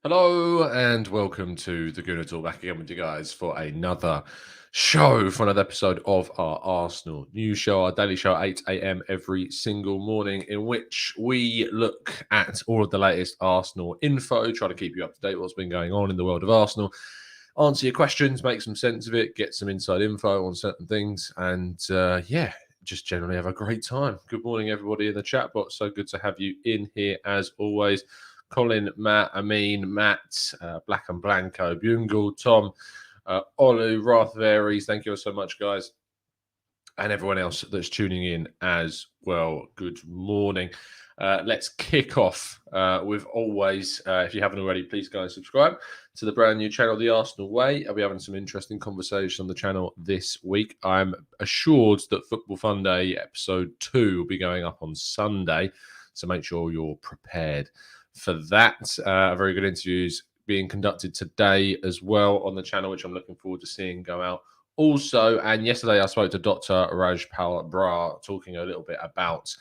Hello and welcome to the Gooner Talk, back again with you guys for another show, for another episode of our Arsenal news show, our daily show at 8 a.m. every single morning, in which we look at all of the latest Arsenal info, try to keep you up to date with what's been going on in the world of Arsenal, answer your questions, make some sense of it, get some inside info on certain things, and just generally have a great time. Good morning, everybody in the chat box. So good to have you in here as always. Colin, Matt, Amin, Matt, Black and Blanco, Bungle, Tom, Olu, Rothvaries. Thank you so much, guys. And everyone else that's tuning in as well. Good morning. Let's kick off with always, if you haven't already, please go and subscribe to the brand new channel, The Arsenal Way. I'll be having some interesting conversation on the channel this week. I'm assured that Football Fun Day episode 2 will be going up on Sunday, so make sure you're prepared for that. Very good interviews being conducted today as well on the channel, which I'm looking forward to seeing go out also. And yesterday I spoke to Dr. Rajpal Bra talking a little bit about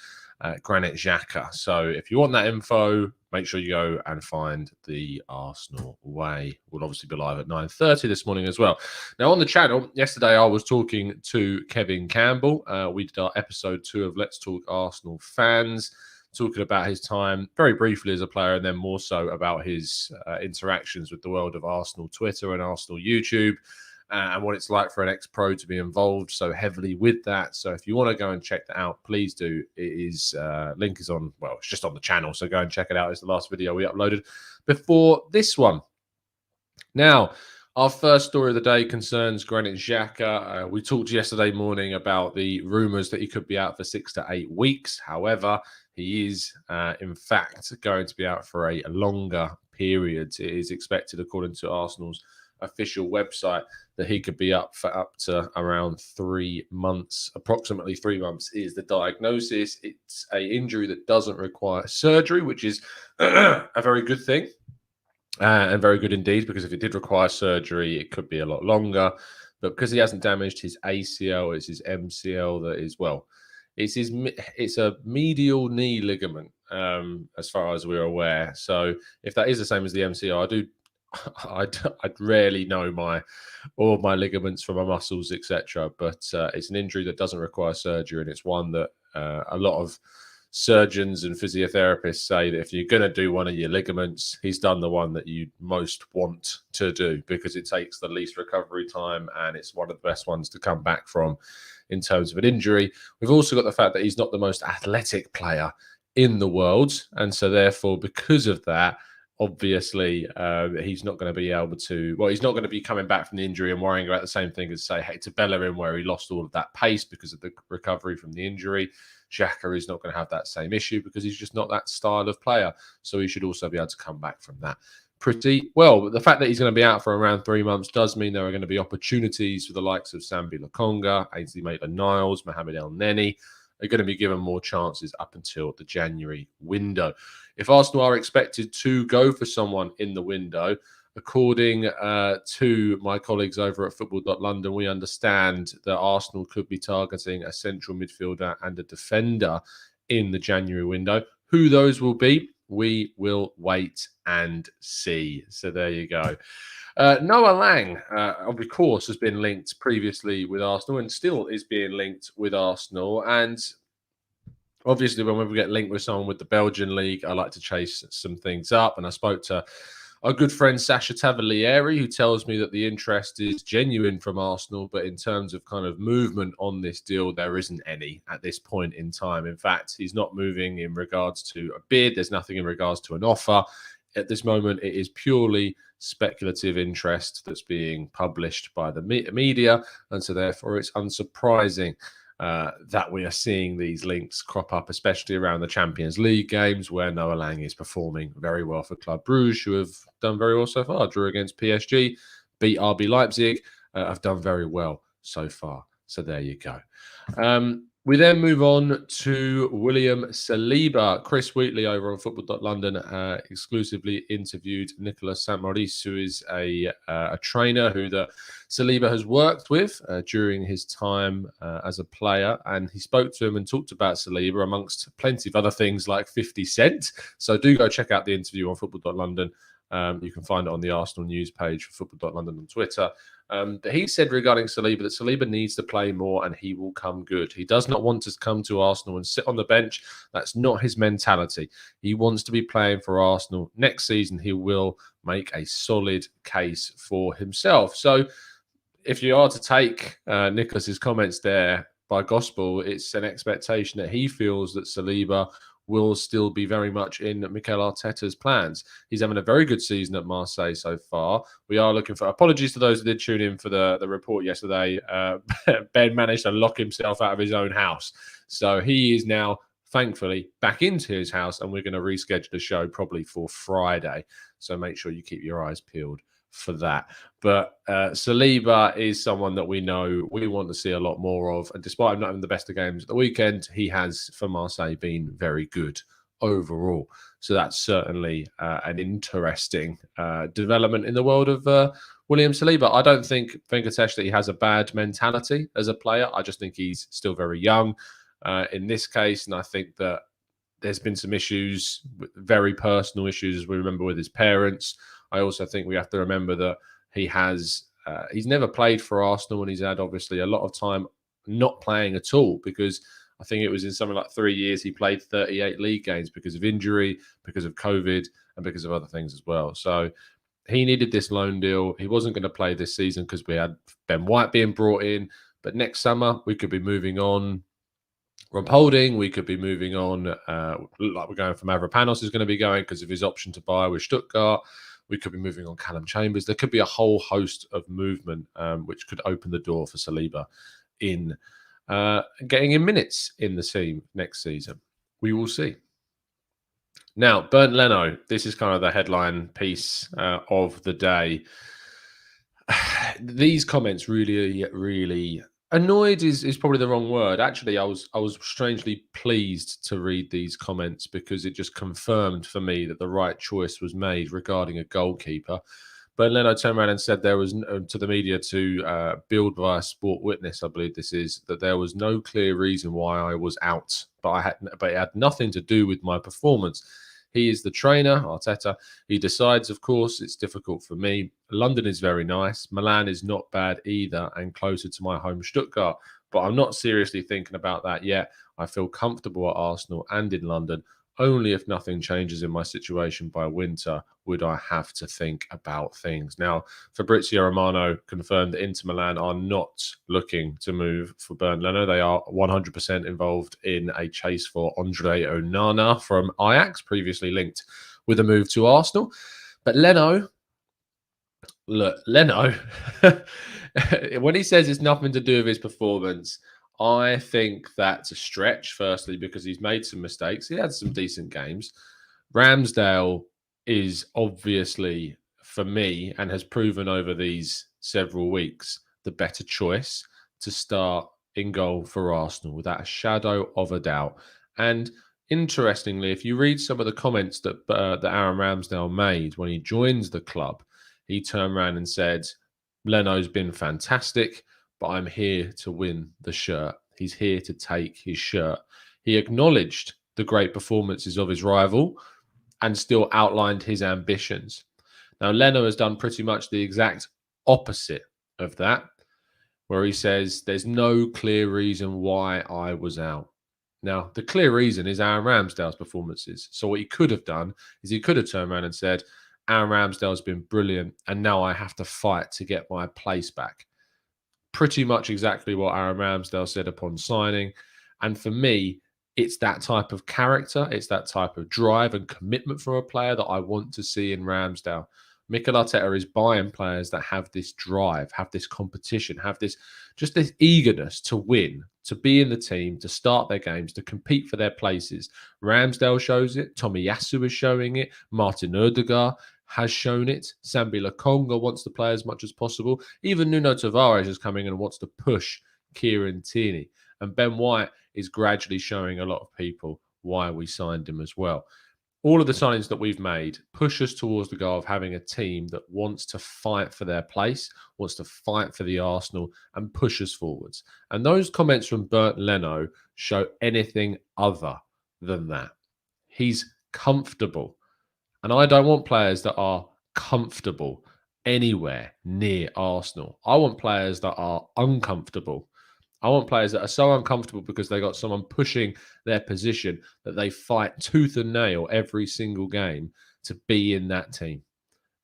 Granit Xhaka. So if you want that info, make sure you go and find the Arsenal Way. We'll obviously be live at 9:30 this morning as well. Now on the channel, yesterday I was talking to Kevin Campbell. We did our episode 2 of Let's Talk Arsenal Fans, talking about his time very briefly as a player, and then more so about his interactions with the world of Arsenal Twitter and Arsenal YouTube, and what it's like for an ex-pro to be involved so heavily with that. So if you want to go and check that out, please do. It is link is on, well, it's just on the channel, so go and check it out. It's the last video we uploaded before this one. Now, our first story of the day concerns Granit Xhaka. We talked yesterday morning about the rumours that he could be out for 6 to 8 weeks. However, he is, in fact, going to be out for a longer period. It is expected, according to Arsenal's official website, that he could be up for up to around 3 months. Approximately 3 months is the diagnosis. It's an injury that doesn't require surgery, which is a very good thing. And very good indeed, because if it did require surgery, it could be a lot longer. But because he hasn't damaged his ACL, it's his MCL that is, well, it's a medial knee ligament, as far as we're aware. So if that is the same as the MCL, I'd rarely know all of my ligaments from my muscles, etc. But it's an injury that doesn't require surgery, and it's one that a lot of surgeons and physiotherapists say that if you're going to do one of your ligaments, he's done the one that you most want to do, because it takes the least recovery time and it's one of the best ones to come back from in terms of an injury. We've also got the fact that he's not the most athletic player in the world, and so therefore, because of that, obviously he's not going to be able to, well, he's not going to be coming back from the injury and worrying about the same thing as, say, Hector Bellerin, where he lost all of that pace because of the recovery from the injury. Xhaka is not going to have that same issue because he's just not that style of player. So he should also be able to come back from that pretty well. But the fact that he's going to be out for around 3 months does mean there are going to be opportunities for the likes of Sambi Lokonga, Ainsley Maitland-Niles, Mohamed El Neni are going to be given more chances up until the January window. If Arsenal are expected to go for someone in the window, according to my colleagues over at Football.London, we understand that Arsenal could be targeting a central midfielder and a defender in the January window. Who those will be, we will wait and see. So there you go. Noah Lang, of course, has been linked previously with Arsenal and still is being linked with Arsenal. And obviously, when we get linked with someone with the Belgian league, I like to chase some things up. And I spoke to our good friend Sasha Tavolieri, who tells me that the interest is genuine from Arsenal, but in terms of kind of movement on this deal, there isn't any at this point in time. In fact, he's not moving in regards to a bid. There's nothing in regards to an offer. At this moment, it is purely speculative interest that's being published by the media, and so therefore it's unsurprising that we are seeing these links crop up, especially around the Champions League games, where Noah Lang is performing very well for Club Brugge, who have done very well so far. Drew against PSG, beat RB Leipzig, have done very well so far. So there you go. We then move on to William Saliba. Chris Wheatley over on Football.London exclusively interviewed Nicolas Saint-Maurice, who is a trainer who the Saliba has worked with during his time as a player. And he spoke to him and talked about Saliba amongst plenty of other things like 50 Cent. So do go check out the interview on Football.London You can find it on the Arsenal news page for football.london on Twitter. He said regarding Saliba that Saliba needs to play more and he will come good. He does not want to come to Arsenal and sit on the bench. That's not his mentality. He wants to be playing for Arsenal. Next season, he will make a solid case for himself. So if you are to take Nicholas's comments there by gospel, it's an expectation that he feels that Saliba will still be very much in Mikel Arteta's plans. He's having a very good season at Marseille so far. We are looking for apologies to those who did tune in for the report yesterday. Ben managed to lock himself out of his own house. So he is now, thankfully, back into his house, and we're going to reschedule the show probably for Friday. So make sure you keep your eyes peeled for that. But Saliba is someone that we know we want to see a lot more of. And despite him not having the best of games at the weekend, he has, for Marseille, been very good overall. So that's certainly an interesting development in the world of William Saliba. I don't think Venkatesh that he has a bad mentality as a player. I just think he's still very young in this case. And I think that there's been some issues, very personal issues, as we remember, with his parents. I also think we have to remember that he's never played for Arsenal, and he's had obviously a lot of time not playing at all, because I think it was in something like 3 years he played 38 league games because of injury, because of COVID, and because of other things as well. So he needed this loan deal. He wasn't going to play this season because we had Ben White being brought in, but next summer we could be moving on. Rob Holding, we could be moving on. Like we're going from Mavropanos is going to be going because of his option to buy with Stuttgart. We could be moving on Callum Chambers. There could be a whole host of movement which could open the door for Saliba in getting in minutes in the team next season. We will see. Now, Bernd Leno, this is kind of the headline piece of the day. These comments really annoyed is probably the wrong word. Actually, I was strangely pleased to read these comments because it just confirmed for me that the right choice was made regarding a goalkeeper. But Leno turned around and said there was to the media, to Build via Sport Witness, I believe this is, that there was no clear reason why I was out, but it had nothing to do with my performance. He is the trainer, Arteta. He decides, of course, it's difficult for me. London is very nice. Milan is not bad either, and closer to my home Stuttgart. But I'm not seriously thinking about that yet. I feel comfortable at Arsenal and in London. Only if nothing changes in my situation by winter would I have to think about things. Now, Fabrizio Romano confirmed that Inter Milan are not looking to move for Bernd Leno. They are 100% involved in a chase for Andre Onana from Ajax, previously linked with a move to Arsenal. But Leno, when he says it's nothing to do with his performance, I think that's a stretch, firstly, because he's made some mistakes. He had some decent games. Ramsdale is obviously, for me, and has proven over these several weeks, the better choice to start in goal for Arsenal without a shadow of a doubt. And interestingly, if you read some of the comments that Aaron Ramsdale made when he joins the club, he turned around and said, Leno's been fantastic, but I'm here to win the shirt. He's here to take his shirt. He acknowledged the great performances of his rival and still outlined his ambitions. Now, Leno has done pretty much the exact opposite of that, where he says, there's no clear reason why I was out. Now, the clear reason is Aaron Ramsdale's performances. So what he could have done is he could have turned around and said, Aaron Ramsdale's been brilliant, and now I have to fight to get my place back. Pretty much exactly what Aaron Ramsdale said upon signing. And for me, it's that type of character, it's that type of drive and commitment from a player that I want to see in Ramsdale. Mikel Arteta is buying players that have this drive, have this competition, have this eagerness to win, to be in the team, to start their games, to compete for their places. Ramsdale shows it. Tomiyasu is showing it. Martin Odegaard has shown it. Sambi Lokonga wants to play as much as possible. Even Nuno Tavares is coming and wants to push Kieran Tierney. And Ben White is gradually showing a lot of people why we signed him as well. All of the signings that we've made push us towards the goal of having a team that wants to fight for their place, wants to fight for the Arsenal, and push us forwards. And those comments from Bernd Leno show anything other than that. He's comfortable. And I don't want players that are comfortable anywhere near Arsenal. I want players that are uncomfortable. I want players that are so uncomfortable because they got someone pushing their position that they fight tooth and nail every single game to be in that team.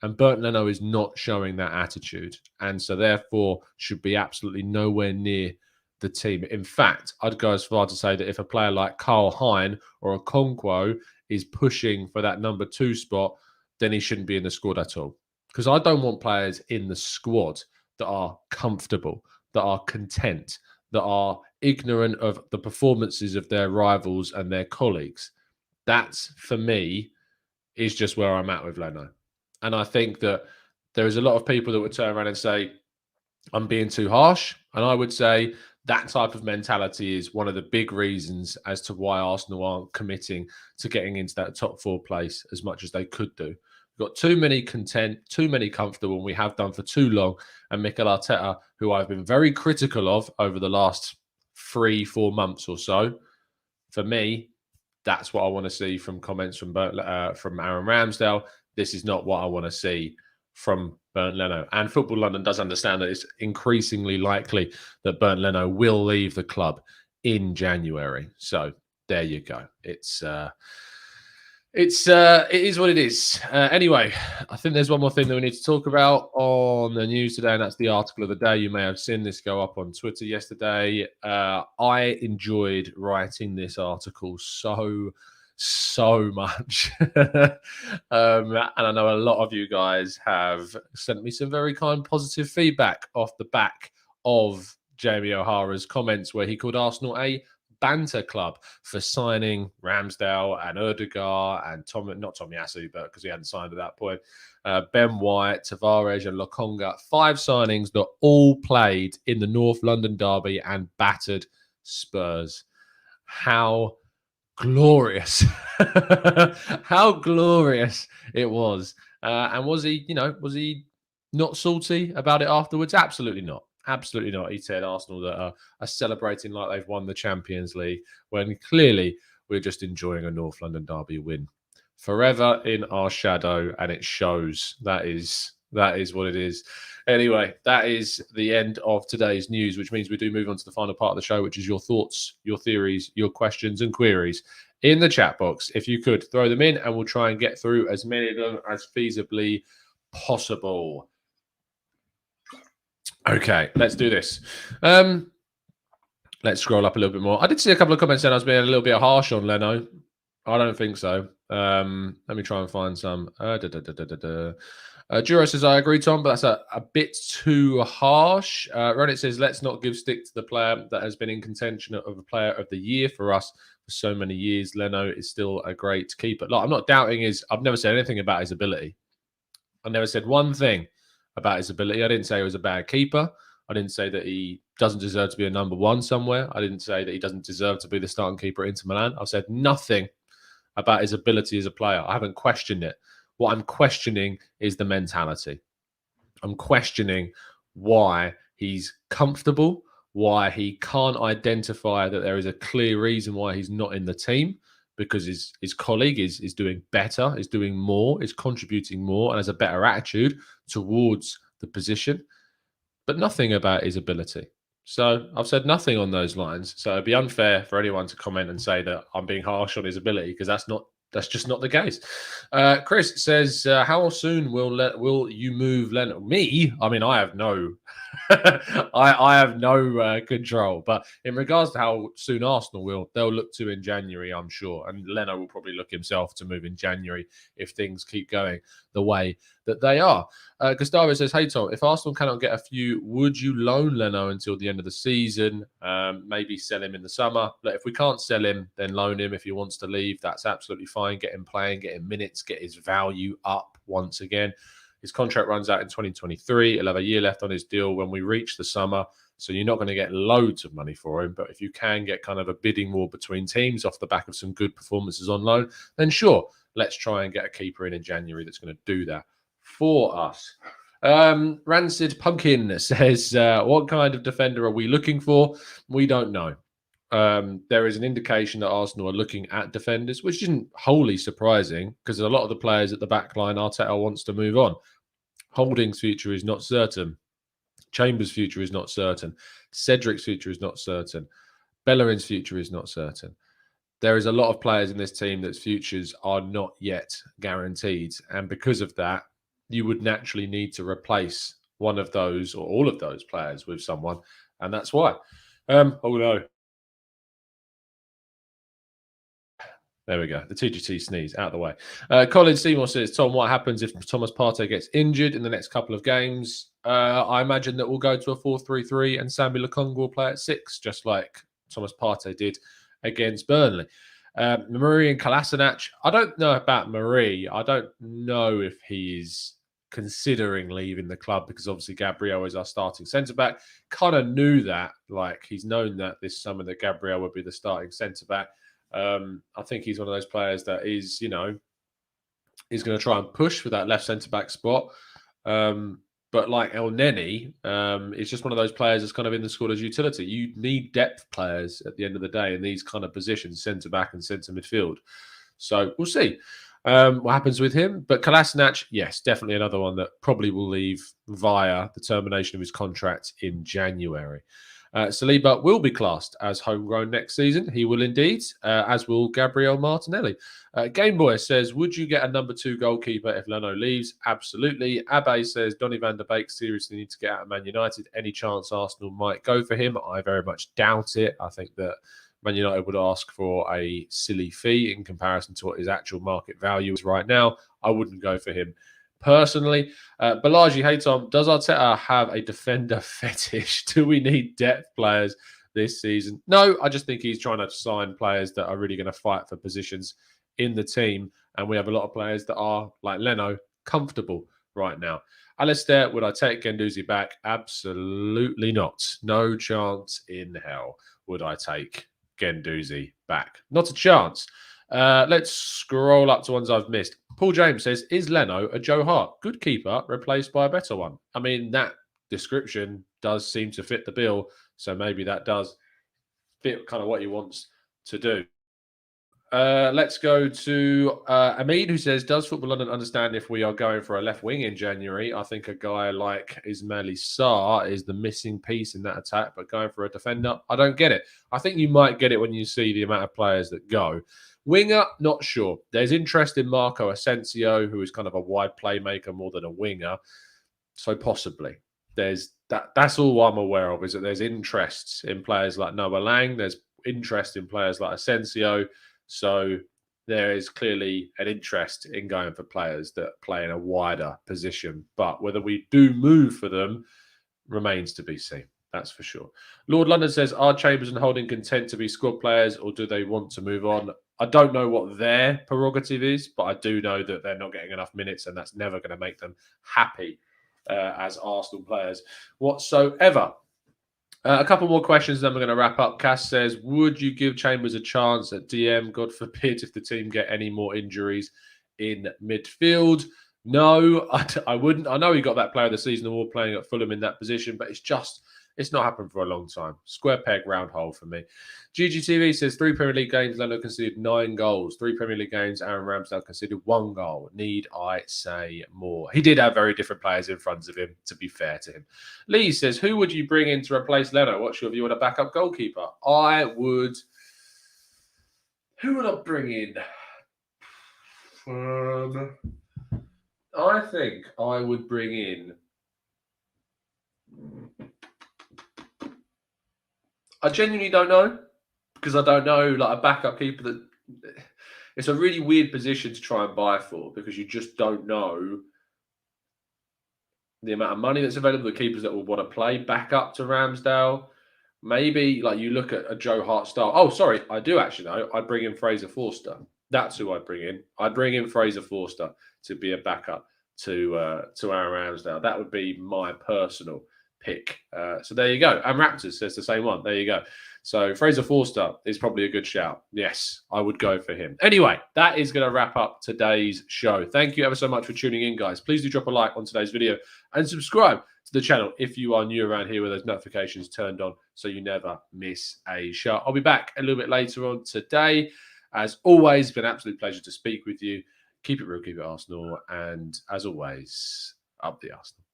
And Bernd Leno is not showing that attitude. And so therefore should be absolutely nowhere near the team. In fact, I'd go as far to say that if a player like Carl Hein or Okonkwo is pushing for that number 2 spot, then he shouldn't be in the squad at all. Because I don't want players in the squad that are comfortable, that are content, that are ignorant of the performances of their rivals and their colleagues. That's, for me, is just where I'm at with Leno. And I think that there is a lot of people that would turn around and say, I'm being too harsh. And I would say that type of mentality is one of the big reasons as to why Arsenal aren't committing to getting into that top 4 place as much as they could do. We've got too many content, too many comfortable, and we have done for too long. And Mikel Arteta, who I've been very critical of over the last 3-4 months or so, for me, that's what I want to see from comments from Aaron Ramsdale. This is not what I want to see from Bernd Leno. And Football London does understand that it's increasingly likely that Bernd Leno will leave the club in January. So there you go. It is what it is. Anyway, I think there's one more thing that we need to talk about on the news today, and that's the article of the day. You may have seen this go up on Twitter yesterday. I enjoyed writing this article so much. And I know a lot of you guys have sent me some very kind, positive feedback off the back of Jamie O'Hara's comments where he called Arsenal a banter club for signing Ramsdale and Erdegaard and not Tomiyasu, but because he hadn't signed at that point, Ben White, Tavares and Lokonga. 5 signings that all played in the North London derby and battered Spurs. How glorious. How glorious it was. And was he not salty about it afterwards? Absolutely not. Absolutely not. He said Arsenal that are celebrating like they've won the Champions League when clearly we're just enjoying a North London derby win. Forever in our shadow, and it shows. That is what it is. Anyway, that is the end of today's news, which means we do move on to the final part of the show, which is your thoughts, your theories, your questions and queries in the chat box. If you could throw them in, and we'll try and get through as many of them as feasibly possible. Okay, let's do this. Let's scroll up a little bit more. I did see a couple of comments saying I was being a little bit harsh on Leno. I don't think so. Let me try and find some. Duro says, I agree, Tom, but that's a bit too harsh. Ronit says, let's not give stick to the player that has been in contention of a player of the year for us for so many years. Leno is still a great keeper. Like, I'm not doubting I've never said anything about his ability. I never said one thing about his ability. I didn't say he was a bad keeper. I didn't say that he doesn't deserve to be a number 1 somewhere. I didn't say that he doesn't deserve to be the starting keeper at Inter Milan. I've said nothing about his ability as a player. I haven't questioned it. What I'm questioning is the mentality. I'm questioning why he's comfortable, why he can't identify that there is a clear reason why he's not in the team, because his colleague is doing better, is doing more, is contributing more, and has a better attitude towards the position, but nothing about his ability. So I've said nothing on those lines. So it'd be unfair for anyone to comment and say that I'm being harsh on his ability, because that's just not the case. Chris says, how soon will you move Leno? Me? I mean, I have no I have no control. But in regards to how soon Arsenal they'll look to in January, I'm sure. And Leno will probably look himself to move in January if things keep going the way that they are. Gustavo says, hey, Tom, if Arsenal cannot get a few, would you loan Leno until the end of the season? Maybe sell him in the summer. But if we can't sell him, then loan him. If he wants to leave, that's absolutely fine. Get him playing, get him minutes, get his value up once again. His contract runs out in 2023. He'll have a year left on his deal when we reach the summer. So you're not going to get loads of money for him. But if you can get kind of a bidding war between teams off the back of some good performances on loan, then sure, let's try and get a keeper in January that's going to do that for us. Rancid Pumpkin says, what kind of defender are we looking for? We don't know. there is an indication that Arsenal are looking at defenders, which isn't wholly surprising because a lot of the players at the back line, Arteta wants to move on. Holding's future is not certain. Chambers' future is not certain. Cedric's future is not certain. Bellerin's future is not certain. There is a lot of players in this team that's futures are not yet guaranteed. And because of that, you would naturally need to replace one of those or all of those players with someone. And that's why. Oh, no. There we go. The TGT sneeze out of the way. Colin Seymour says, Tom, what happens if Thomas Partey gets injured in the next couple of games? I imagine that we'll go to a 4-3-3 and Sammy Lokonga will play at 6, just like Thomas Partey did against Burnley. Marie and Kolasinac. I don't know about Marie. I don't know if he's considering leaving the club because obviously Gabriel is our starting centre-back. Kind of knew that. Like, he's known that this summer that Gabriel would be the starting centre-back. I think he's one of those players that is, is going to try and push for that left centre-back spot. But like El Neni, it's just one of those players that's kind of in the squad as utility. You need depth players at the end of the day in these kind of positions, centre-back and centre midfield. So we'll see what happens with him. But Kolasinac, yes, definitely another one that probably will leave via the termination of his contract in January. Saliba will be classed as homegrown next season. He will indeed, as will Gabriel Martinelli. Gameboy says, would you get a number 2 goalkeeper if Leno leaves? Absolutely. Abe says, Donny van der Beek seriously needs to get out of Man United. Any chance Arsenal might go for him? I very much doubt it. I think that Man United would ask for a silly fee in comparison to what his actual market value is right now. I wouldn't go for him personally. Balaji, hey Tom, does Arteta have a defender fetish? Do we need depth players this season? No, I just think he's trying to sign players that are really going to fight for positions in the team. And we have a lot of players that are, like Leno, comfortable right now. Alistair, would I take Guendouzi back? Absolutely not. No chance in hell would I take Guendouzi back. Not a chance. Let's scroll up to ones I've missed. Paul James says, is Leno a Joe Hart? Good keeper replaced by a better one. I mean, that description does seem to fit the bill. So maybe that does fit kind of what he wants to do. Let's go to Amid, who says, does Football London understand if we are going for a left wing in January? I think a guy like Ismaili Sarr is the missing piece in that attack, but going for a defender, I don't get it. I think you might get it when you see the amount of players that go. Winger, not sure. There's interest in Marco Asensio, who is kind of a wide playmaker more than a winger. So possibly. That's all I'm aware of, is that there's interests in players like Noah Lang. There's interest in players like Asensio. So there is clearly an interest in going for players that play in a wider position. But whether we do move for them remains to be seen. That's for sure. Lord London says, are Chambers and Holding content to be squad players or do they want to move on? I don't know what their prerogative is, but I do know that they're not getting enough minutes and that's never going to make them happy as Arsenal players whatsoever. A couple more questions, then we're going to wrap up. Cass says, would you give Chambers a chance at DM? God forbid if the team get any more injuries in midfield. No, I wouldn't. I know he got that player of the season award playing at Fulham in that position, but it's not happened for a long time. Square peg, round hole for me. GGTV says 3 Premier League games, Leno conceded 9 goals. 3 Premier League games, Aaron Ramsdale conceded 1 goal. Need I say more? He did have very different players in front of him, to be fair to him. Lee says, who would you bring in to replace Leno? What's your view on a backup goalkeeper? Who would I bring in? I think I would bring in... I genuinely don't know, because I don't know, like a backup keeper that it's a really weird position to try and buy for, because you just don't know the amount of money that's available, the keepers that will want to play back up to Ramsdale. Maybe like you look at a Joe Hart style. Oh, sorry, I do actually know. I'd bring in Fraser Forster. That's who I'd bring in. I'd bring in Fraser Forster to be a backup to Aaron Ramsdale. That would be my personal pick. So there you go. And Raptors says the same one. There you go. So Fraser Forster is probably a good shout. Yes, I would go for him. Anyway, that is going to wrap up today's show. Thank you ever so much for tuning in, guys. Please do drop a like on today's video and subscribe to the channel if you are new around here with those notifications turned on so you never miss a show. I'll be back a little bit later on today. As always, it's been an absolute pleasure to speak with you. Keep it real, keep it Arsenal. And as always, up the Arsenal.